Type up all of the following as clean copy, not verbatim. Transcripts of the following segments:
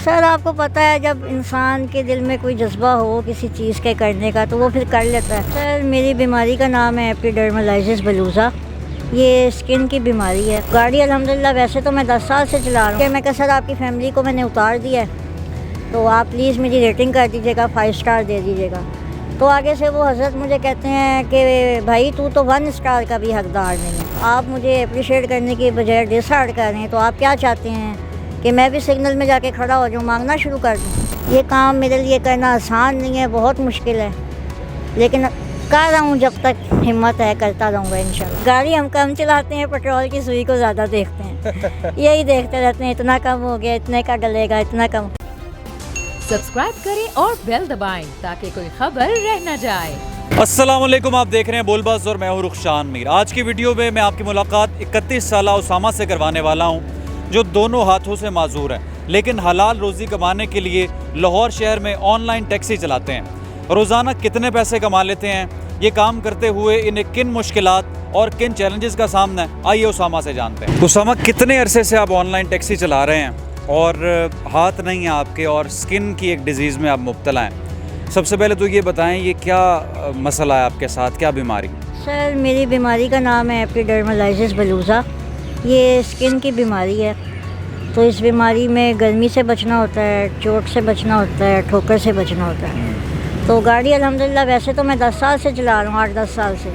Sir आपको पता है जब इंसान के दिल में कोई जज्बा हो किसी चीज़ के करने का तो वो फिर कर लेता है। सर मेरी बीमारी का नाम है एपिडर्मलाइसिस बलूज़ा। ये स्किन की बीमारी है। गाड़ी अल्हम्दुलिल्लाह वैसे तो मैं 10 साल से चला रहा हूँ। मैं कहा सर आपकी फैमिली को मैंने उतार दिया है तो आप प्लीज़ मेरी रेटिंग कर दीजिएगा, 5 स्टार दे दीजिएगा। तो आगे से वो हज़रत मुझे कहते हैं कि भाई तू तो 1 स्टार का भी हकदार नहीं है, आप मुझे अप्रिशिएट करने की बजाय डिसहार्ट कर रहे हैं। तो आप क्या चाहते हैं कि मैं भी सिग्नल में जाके खड़ा हो जाऊँ, मांगना शुरू कर दूँ? ये काम मेरे लिए करना आसान नहीं है, बहुत मुश्किल है, लेकिन कर रहा हूँ। जब तक हिम्मत है करता रहूँगा इंशाल्लाह। गाड़ी हम कम चलाते हैं, पेट्रोल की सुई को ज़्यादा देखते हैं। यही देखते रहते हैं, इतना कम हो गया, इतने का डलेगा, इतना कम। सब्सक्राइब करें और बेल दबाएं ताकि कोई खबर रह न जाए। अस्सलाम वालेकुम, आप देख रहे हैं बोलबाज़ और मैं हूँ रुखशान मीर। आज की वीडियो में मैं आपकी मुलाकात 31 साला उसामा से करवाने वाला हूँ, जो दोनों हाथों से माजूर हैं, लेकिन हलाल रोज़ी कमाने के लिए लाहौर शहर में ऑनलाइन टैक्सी चलाते हैं। रोज़ाना कितने पैसे कमा लेते हैं, ये काम करते हुए इन्हें किन मुश्किलात और किन चैलेंजेस का सामना है, आइए उसामा से जानते हैं। उसामा, कितने अरसे से आप ऑनलाइन टैक्सी चला रहे हैं और हाथ नहीं है आपके और स्किन की एक डिज़ीज़ में आप मुब्तला हैं? सबसे पहले तो ये बताएं, ये क्या मसला है आपके साथ, क्या बीमारी? सर मेरी बीमारी का नाम है एपिडर्मलाइसिस बलूज़ा। ये स्किन की बीमारी है। तो इस बीमारी में गर्मी से बचना होता है, चोट से बचना होता है, ठोकर से बचना होता है। तो गाड़ी अल्हम्दुलिल्लाह वैसे तो मैं 10 साल से चला रहा हूँ, 8-10 साल से,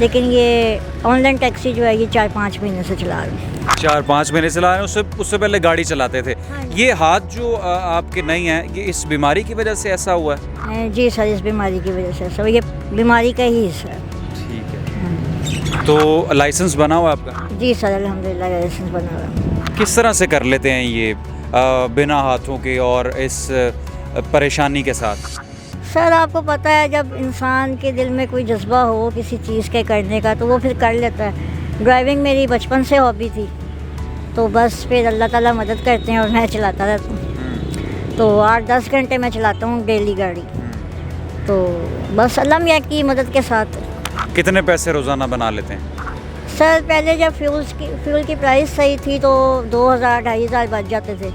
लेकिन ये ऑनलाइन टैक्सी जो है ये 4-5 महीने से चला रहा हूँ। 4-5 महीने चला रहे हैं, उससे पहले गाड़ी चलाते थे। हाँ जी। ये हाथ जो आपके नहीं है, ये इस बीमारी की वजह से ऐसा हुआ है? जी सर, इस बीमारी की वजह से सर, ये बीमारी का ही हिस्सा है। ठीक है। तो लाइसेंस बना हुआ है आपका? जी सर, अल्हम्दुलिल्लाह लाइसेंस बना हुआ है। किस तरह से कर लेते हैं ये बिना हाथों के और इस परेशानी के साथ? सर आपको पता है जब इंसान के दिल में कोई जज्बा हो किसी चीज़ के करने का तो वो फिर कर लेता है। ड्राइविंग मेरी बचपन से हॉबी थी, तो बस फिर अल्लाह ताला मदद करते हैं और मैं चलाता रहता हूँ। तो 8-10 घंटे मैं चलाता हूँ डेली गाड़ी, तो बस अल्लाह मियाँ की मदद के साथ। कितने पैसे रोज़ाना बना लेते हैं? सर पहले जब फ्यूल की प्राइस सही थी तो 2000-2500 बच जाते थे,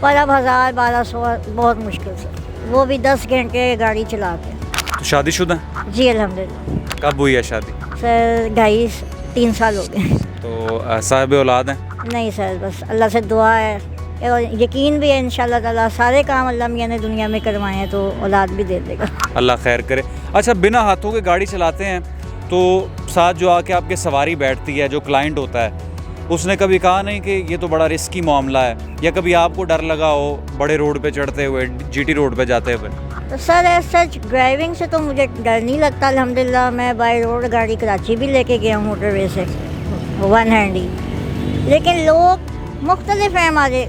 पर अब 1000-1200 बहुत मुश्किल से, वो भी 10 घंटे गाड़ी चला के। तो शादीशुदा? जी अल्हम्दुलिल्लाह। कब हुई है शादी? सर 2.5-3 साल हो गए। तो साहिब औलाद हैं? नहीं सर, बस अल्लाह से दुआ है और यकीन भी है इंशाल्लाह ताला सारे काम अल्लाह मियाँ ने दुनिया में करवाए हैं तो औलाद भी दे देगा। अल्लाह खैर करे। अच्छा, बिना हाथों के गाड़ी चलाते हैं तो साथ जो आके आपके सवारी बैठती है, जो क्लाइंट होता है, उसने कभी कहा नहीं कि ये तो बड़ा रिस्की मामला है, या कभी आपको डर लगा हो बड़े रोड पे चढ़ते हुए, जीटी रोड पे जाते हुए? तो सर सच ड्राइविंग से तो मुझे डर नहीं लगता अल्हम्दुलिल्लाह। मैं बाई रोड गाड़ी कराची भी लेके गया हूँ मोटरवे से, 1 हैंड ही। लेकिन लोग मुख्तलिफ हैं हमारे,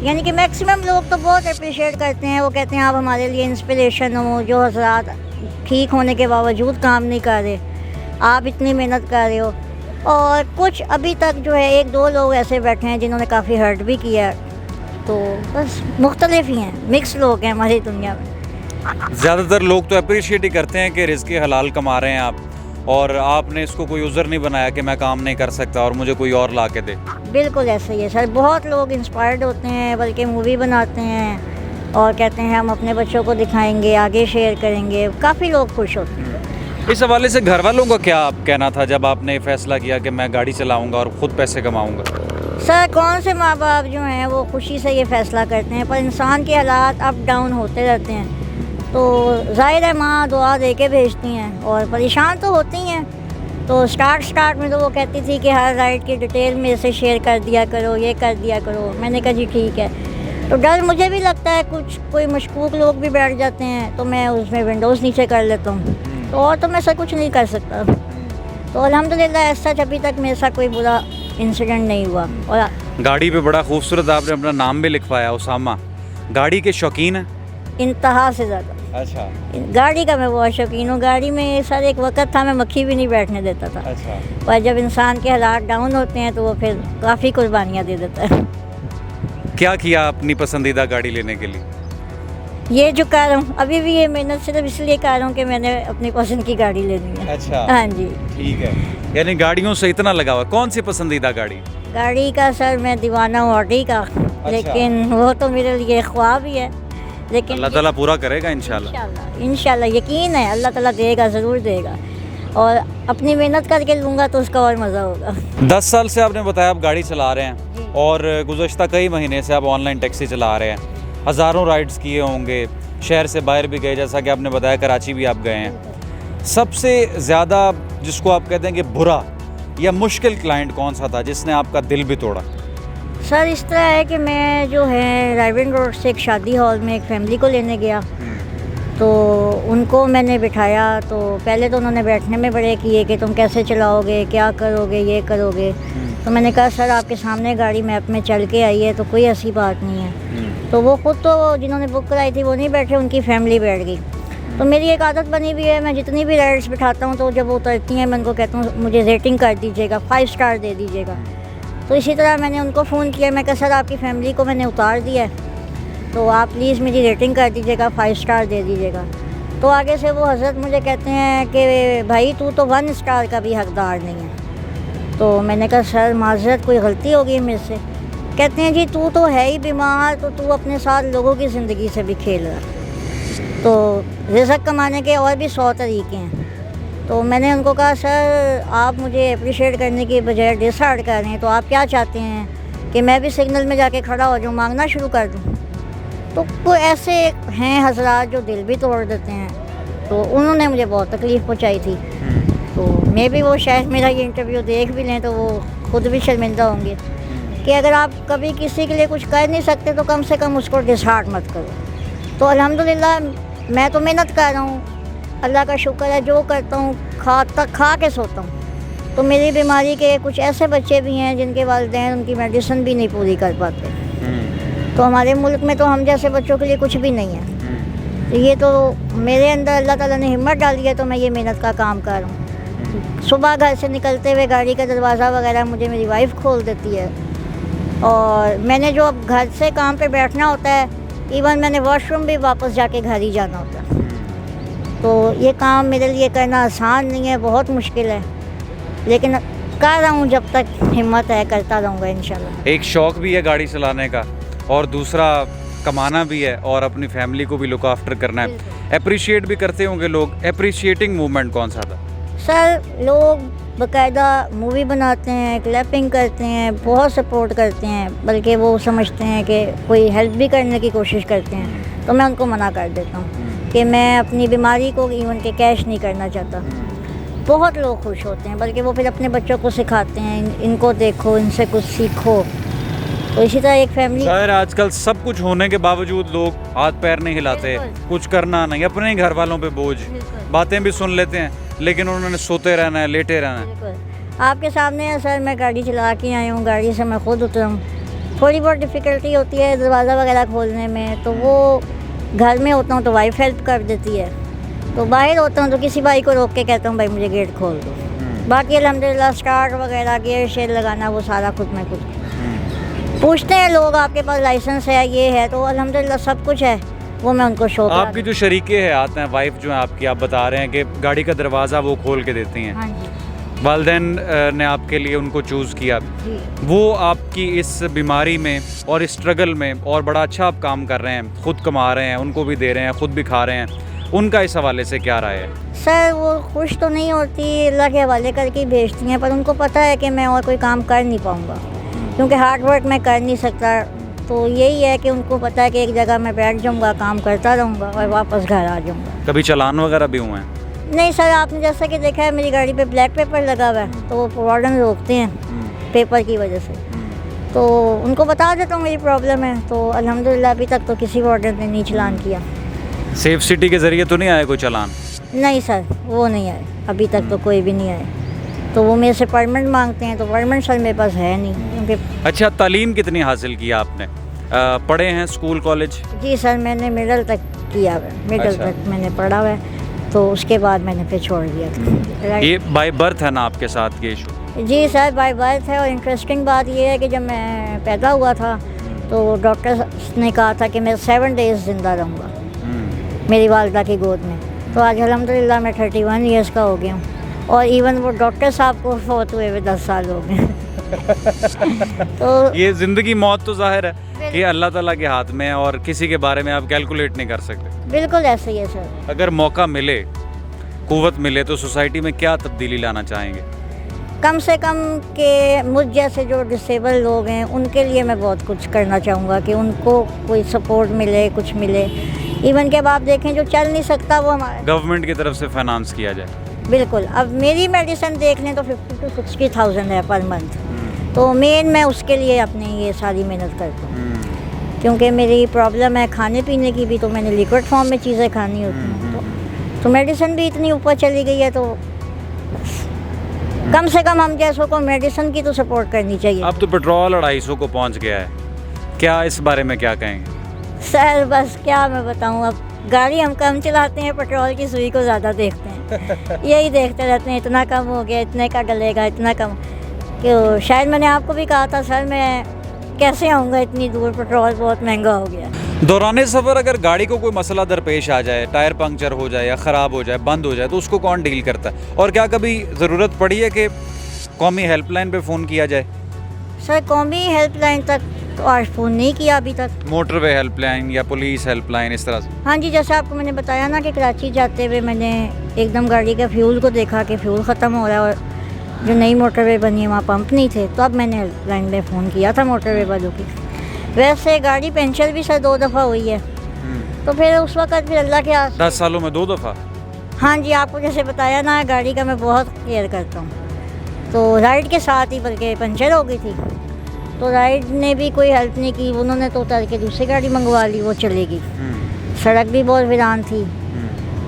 यानी कि मैक्सिमम लोग तो बहुत अप्रिशिएट करते हैं। वो कहते हैं आप हमारे लिए इंस्पिरेशन हो, जो हज़रात ठीक होने के बावजूद काम नहीं कर रहे, आप इतनी मेहनत कर रहे हो। और कुछ अभी तक जो है 1-2 लोग ऐसे बैठे हैं जिन्होंने काफ़ी हर्ट भी किया है। तो बस मुख्तलिफ ही हैं, मिक्स लोग हैं हमारी दुनिया में। ज़्यादातर लोग तो अप्रिशिएट ही करते हैं कि रिज़्क़ हलाल कमा रहे हैं आप, और आपने इसको कोई उज़र नहीं बनाया कि मैं काम नहीं कर सकता और मुझे कोई और ला के दे। बिल्कुल ऐसा ही है सर, बहुत लोग इंस्पायर्ड होते हैं, बल्कि मूवी बनाते हैं और कहते हैं हम अपने बच्चों को दिखाएंगे, आगे शेयर करेंगे। काफ़ी लोग खुश होते हैं। इस हवाले से घर वालों का क्या कहना था जब आपने फैसला किया कि मैं गाड़ी चलाऊंगा और ख़ुद पैसे कमाऊंगा? सर कौन से माँ बाप जो हैं वो खुशी से ये फ़ैसला करते हैं, पर इंसान के हालात अप डाउन होते रहते हैं। तो ज़ाहिर है माँ दुआ दे के भेजती हैं और परेशान तो होती हैं। तो स्टार्ट में तो वो कहती थी कि हर राइड की डिटेल मेरे से शेयर कर दिया करो, ये कर दिया करो। मैंने कहा जी ठीक है। तो डर मुझे भी लगता है, कोई मशकूक लोग भी बैठ जाते हैं तो मैं उसमें विंडोज़ नीचे कर लेता हूँ, तो और तो मैं ऐसा कुछ नहीं कर सकता। तो अल्हम्दुलिल्लाह ऐसा अभी तक मेरे साथ कोई बुरा इंसिडेंट नहीं हुआ। और गाड़ी पे बड़ा खूबसूरत आपने अपना नाम भी लिखवाया, उसामा। गाड़ी के शौकीन हैं? इंतहा से ज़्यादा। अच्छा। गाड़ी का मैं बहुत शौकीन हूँ। गाड़ी में सर एक वक्त था मैं मक्खी भी नहीं बैठने देता था। अच्छा। और जब इंसान के हालात डाउन होते हैं तो वो फिर काफ़ी कुर्बानियाँ दे देता है। क्या किया अपनी पसंदीदा गाड़ी लेने के लिए? ये जो कर रहा हूँ अभी भी, ये मेहनत सिर्फ इसलिए कर रहा हूँ कि मैंने अपनी पसंद की गाड़ी लेनी है। अच्छा। हाँ जी। ठीक है, यानी गाड़ियों से इतना लगा हुआ। कौन सी पसंदीदा गाड़ी? गाड़ी का सर मैं दीवाना हूँ ऑडी का, लेकिन वो तो मेरे लिए ख्वाब ही है, लेकिन अल्लाह ताला पूरा करेगा इंशाल्लाह। इंशाल्लाह यकीन है अल्लाह ताला देगा, ज़रूर देगा, और अपनी मेहनत करके लूँगा तो उसका और मज़ा होगा। 10 साल से आपने बताया आप गाड़ी चला रहे हैं जी। और गुज़श्ता कई महीने से आप ऑनलाइन टैक्सी चला रहे हैं, हज़ारों राइड्स किए होंगे, शहर से बाहर भी गए, जैसा कि आपने बताया कराची भी आप गए हैं। सबसे ज़्यादा जिसको आप कहते हैं कि बुरा या मुश्किल क्लाइंट कौन सा था जिसने आपका दिल भी तोड़ा? सर इस तरह है कि मैं जो है राइविंग रोड से एक शादी हॉल में एक फैमिली को लेने गया, तो उनको मैंने बिठाया, तो पहले तो उन्होंने बैठने में बड़े किए कि तुम कैसे चलाओगे, क्या करोगे, ये करोगे। तो मैंने कहा सर आपके सामने गाड़ी मैप में चल के आई है, तो कोई ऐसी बात नहीं है। तो वो खुद तो जिन्होंने बुक कराई थी वो नहीं बैठे, उनकी फैमिली बैठ गई। तो मेरी एक आदत बनी हुई है, मैं जितनी भी राइड्स बिठाता हूँ तो जब वो उतरती हैं मैं उनको कहता हूँ मुझे रेटिंग कर दीजिएगा, 5 स्टार दे दीजिएगा। तो इसी तरह मैंने उनको फ़ोन किया, मैं कहा सर आपकी फ़ैमिली को मैंने उतार दिया है, तो आप प्लीज़ मेरी रेटिंग कर दीजिएगा, 5 स्टार दे दीजिएगा। तो आगे से वो हज़रत मुझे कहते हैं कि भाई तू तो 1 स्टार का भी हकदार नहीं है। तो मैंने कहा सर माज़रत कोई गलती होगी मेरे से। कहते हैं जी तू तो है ही बीमार, तो तू अपने साथ लोगों की ज़िंदगी से भी खेल रहा। तो रिज़्क़ कमाने के और भी 100 तरीके हैं। तो मैंने उनको कहा सर आप मुझे अप्रिशिएट करने की बजाय डिसहार्ट कर रहे हैं, तो आप क्या चाहते हैं कि मैं भी सिग्नल में जाके खड़ा हो जाऊँ, मांगना शुरू कर दूँ? तो कोई ऐसे हैं हजरात जो दिल भी तोड़ देते हैं, तो उन्होंने मुझे बहुत तकलीफ़ पहुंचाई थी। तो मैं भी वो शायद मेरा ये इंटरव्यू देख भी लें तो वो खुद भी शर्मिंदा होंगे कि अगर आप कभी किसी के लिए कुछ कर नहीं सकते तो कम से कम उसको डिसहार्ट मत करो। तो अल्हम्दुलिल्लाह मैं तो मेहनत कर रहा हूँ, अल्लाह का शुक्र है, जो करता हूँ खा के सोता हूँ। तो मेरी बीमारी के कुछ ऐसे बच्चे भी हैं जिनके वालिदैन उनकी मेडिसिन भी नहीं पूरी कर पाते। तो हमारे मुल्क में तो हम जैसे बच्चों के लिए कुछ भी नहीं है। तो ये तो मेरे अंदर अल्लाह ताला ने हिम्मत डाली है, तो मैं ये मेहनत का काम कर रहा हूँ। सुबह घर से निकलते हुए गाड़ी का दरवाज़ा वगैरह मुझे मेरी वाइफ खोल देती है, और मैंने जो अब घर से काम पे बैठना होता है, इवन मैंने वॉशरूम भी वापस जाके घर ही जाना होता है। तो ये काम मेरे लिए करना आसान नहीं है, बहुत मुश्किल है, लेकिन कर रहा हूँ, जब तक हिम्मत है करता रहूँगा इंशाल्लाह। एक शौक़ भी है गाड़ी चलाने का और दूसरा कमाना भी है और अपनी फैमिली को भी लुक आफ्टर करना है। अप्रिशिएट भी करते होंगे लोग, अप्रिशिएटिंग मूवमेंट कौन सा था? सर लोग बाकायदा मूवी बनाते हैं, क्लैपिंग करते हैं, बहुत सपोर्ट करते हैं, बल्कि वो समझते हैं कि कोई हेल्प भी करने की कोशिश करते हैं। तो मैं उनको मना कर देता हूँ कि मैं अपनी बीमारी को इवन के कैश नहीं करना चाहता। बहुत लोग खुश होते हैं, बल्कि वो फिर अपने बच्चों को सिखाते हैं इनको देखो, इनसे कुछ सीखो। तो इसी तरह एक फैमिली सर आजकल सब कुछ होने के बावजूद लोग हाथ पैर नहीं हिलाते, कुछ करना नहीं, अपने ही घर वालों पे बोझ, बातें भी सुन लेते हैं लेकिन उन्होंने सोते रहना है, लेटे रहना है। आपके सामने है सर, मैं गाड़ी चला के आई हूँ, गाड़ी से मैं खुद उतरा हूँ। थोड़ी बहुत डिफ़िकल्टी होती है दरवाज़ा वगैरह खोलने में, तो वो घर में होता हूँ तो वाइफ हेल्प कर देती है, तो बाहर होता हूँ तो किसी भाई को रोक के कहता हूँ भाई मुझे गेट खोल दो। बाकी अल्हम्दुलिल्लाह स्टार्ट वगैरह गियर शेयर लगाना वो सारा खुद मैं खुद। पूछते हैं लोग आपके पास लाइसेंस है, ये है, तो अल्हम्दुलिल्लाह सब कुछ है, वो मैं उनको शो करा। आपकी जो शरीके हैं आते हैं, वाइफ जो है आपकी, आप बता रहे हैं कि गाड़ी का दरवाज़ा वो खोल के देती हैं। हाँ जी। वालिदैन ने आपके लिए उनको चूज़ किया, जी। वो आपकी इस बीमारी में और इस स्ट्रगल में और बड़ा अच्छा आप काम कर रहे हैं, खुद कमा रहे हैं, उनको भी दे रहे हैं, खुद भी खा रहे हैं, उनका इस हवाले से क्या राय है? सर वो खुश तो नहीं होती, अल्लाह के हवाले करके ही भेजती हैं, पर उनको पता है कि मैं और कोई काम कर नहीं पाऊँगा, क्योंकि हार्ड वर्क मैं कर नहीं सकता। तो यही है कि उनको पता है कि एक जगह मैं बैठ जाऊँगा, काम करता रहूँगा और वापस घर आ जाऊँगा। कभी चालान वगैरह भी हुए हैं? नहीं सर, आपने जैसा कि देखा है मेरी गाड़ी पे ब्लैक पेपर लगा हुआ है, तो वो वार्डन रोकते हैं पेपर की वजह से। तो उनको बता देता हूँ मेरी प्रॉब्लम है, तो अल्हम्दुलिल्लाह अभी तक तो किसी वार्डन ने नहीं चालान किया। सेफ सिटी के ज़रिए तो नहीं आया कोई चालान? नहीं सर, वो नहीं आए अभी तक, तो कोई भी नहीं आए। तो वो मेरे से परमिट मांगते हैं, तो परमिट सर मेरे पास है नहीं, क्योंकि। अच्छा, तालीम कितनी हासिल की आपने? पढ़े हैं स्कूल कॉलेज? जी सर, मैंने मिडल तक किया हुआ है, मिडल अच्छा। तक मैंने पढ़ा हुआ है, तो उसके बाद मैंने फिर छोड़ दिया था। ये बाय बर्थ है ना आपके साथ ये इशू? जी सर, बाय बर्थ है। और इंटरेस्टिंग बात ये है कि जब मैं पैदा हुआ था तो डॉक्टर ने कहा था कि मैं 7 डेज़ ज़िंदा रहूँगा मेरी वालिदा की गोद में। तो आज अल्हम्दुलिल्लाह मैं 31 ईयर्स का हो गया हूँ, और इवन वो डॉक्टर साहब को फौत हुए 10 साल हो गए। तो ये ज़िंदगी मौत तो जाहिर है कि अल्लाह ताला के हाथ में है और किसी के बारे में आप कैलकुलेट नहीं कर सकते। बिल्कुल ऐसे ही है सर। अगर मौका मिले, कुव्वत मिले तो सोसाइटी में क्या तब्दीली लाना चाहेंगे? कम से कम के मुझ जैसे जो डिसेबल लोग हैं उनके लिए मैं बहुत कुछ करना चाहूँगा कि उनको कोई सपोर्ट मिले, कुछ मिले। इवन कि अब आप देखें जो चल नहीं सकता वो हमारे गवर्नमेंट की तरफ से फाइनेंस किया जाए। बिल्कुल। अब मेरी मेडिसिन देख लें तो 50 to 60,000 है पर मंथ, तो मेन मैं उसके लिए अपनी ये सारी मेहनत करता हूँ क्योंकि मेरी प्रॉब्लम है खाने पीने की भी, तो मैंने लिक्विड फॉर्म में चीज़ें खानी होती हैं, तो मेडिसिन भी इतनी ऊपर चली गई है, तो कम से कम हम जैसों को मेडिसिन की तो सपोर्ट करनी चाहिए। अब तो पेट्रोल 250 को पहुंच गया है, क्या इस बारे में क्या कहेंगे? सर बस क्या मैं बताऊं, अब गाड़ी हम कम चलाते हैं, पेट्रोल की सुई को ज़्यादा देखते हैं। यही देखते रहते हैं, इतना कम हो गया, इतने का डलेगा, इतना कम। क्यों, शायद मैंने आपको भी कहा था सर, मैं कैसे आऊँगा इतनी दूर, पेट्रोल बहुत महंगा हो गया। दौरान सफ़र अगर गाड़ी को कोई मसला दरपेश आ जाए, टायर पंक्चर हो जाए या ख़राब हो जाए, बंद हो जाए, तो उसको कौन डील करता है? और क्या कभी ज़रूरत पड़ी है कि कौमी हेल्पलाइन पे फ़ोन किया जाए? सर कौमी हेल्पलाइन तक तो आज फ़ोन नहीं किया अभी तक। मोटरवे हेल्पलाइन या पुलिस हेल्पलाइन इस तरह से? हाँ जी, जैसे आपको मैंने बताया ना कि कराची जाते हुए मैंने एकदम गाड़ी के फ्यूल को देखा कि फ्यूल ख़त्म हो रहा है और जो नई मोटरवे बनी है वहाँ पंप नहीं थे, तो अब मैंने हेल्पलाइन में फ़ोन किया था मोटरवे वालों की। वैसे गाड़ी पंचर भी सर 2 दफ़ा हुई है, तो फिर उस वक्त फिर अल्लाह के 10 सालों में 2 दफ़ा? हाँ जी, आपको जैसे बताया ना, गाड़ी का मैं बहुत केयर करता हूँ, तो राइड के साथ ही बल्कि पंचर हो गई थी, तो राइड ने भी कोई हेल्प नहीं की, उन्होंने तो उतर के दूसरी गाड़ी मंगवा ली, वो चलेगी। सड़क भी बहुत वीरान थी,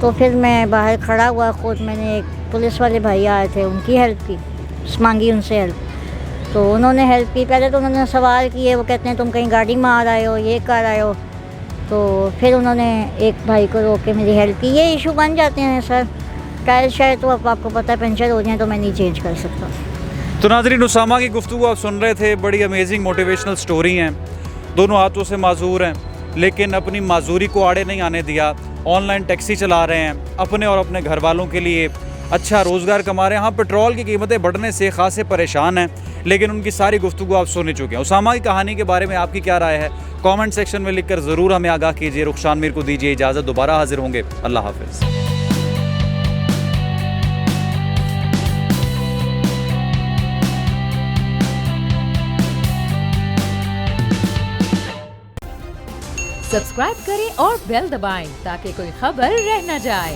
तो फिर मैं बाहर खड़ा हुआ खुद, मैंने एक पुलिस वाले भाई आए थे, उनकी हेल्प की, मांगी उनसे हेल्प, तो उन्होंने हेल्प की। पहले तो उन्होंने सवाल किए, वो कहते हैं तुम कहीं गाड़ी मार आए हो, ये कर आए हो, तो फिर उन्होंने एक भाई को रोक के मेरी हेल्प की। ये इशू बन जाते हैं सर, टायर शायद तो अब आपको पता है पंचर हो जाए तो मैं नहीं चेंज कर सकता। तो नाज़रीन, उसामा की गुफ्तगू आप सुन रहे थे, बड़ी अमेजिंग मोटिवेशनल स्टोरी हैं, दोनों हाथों से माजूर हैं लेकिन अपनी माजूरी को आड़े नहीं आने दिया। ऑनलाइन टैक्सी चला रहे हैं, अपने और अपने घर वालों के लिए अच्छा रोज़गार कमा रहे हैं। हाँ, पेट्रोल की कीमतें बढ़ने से खासे परेशान हैं, लेकिन उनकी सारी गुफ्तगू आप सुन चुके हैं। उसामा की कहानी के बारे में आपकी क्या राय है? कमेंट सेक्शन में लिखकर ज़रूर हमें आगाह कीजिए। रुखशान मीर को दीजिए इजाज़त, दोबारा हाजिर होंगे। अल्लाह हाफिज़। सब्सक्राइब करें और बेल दबाएं ताकि कोई खबर रह न जाए।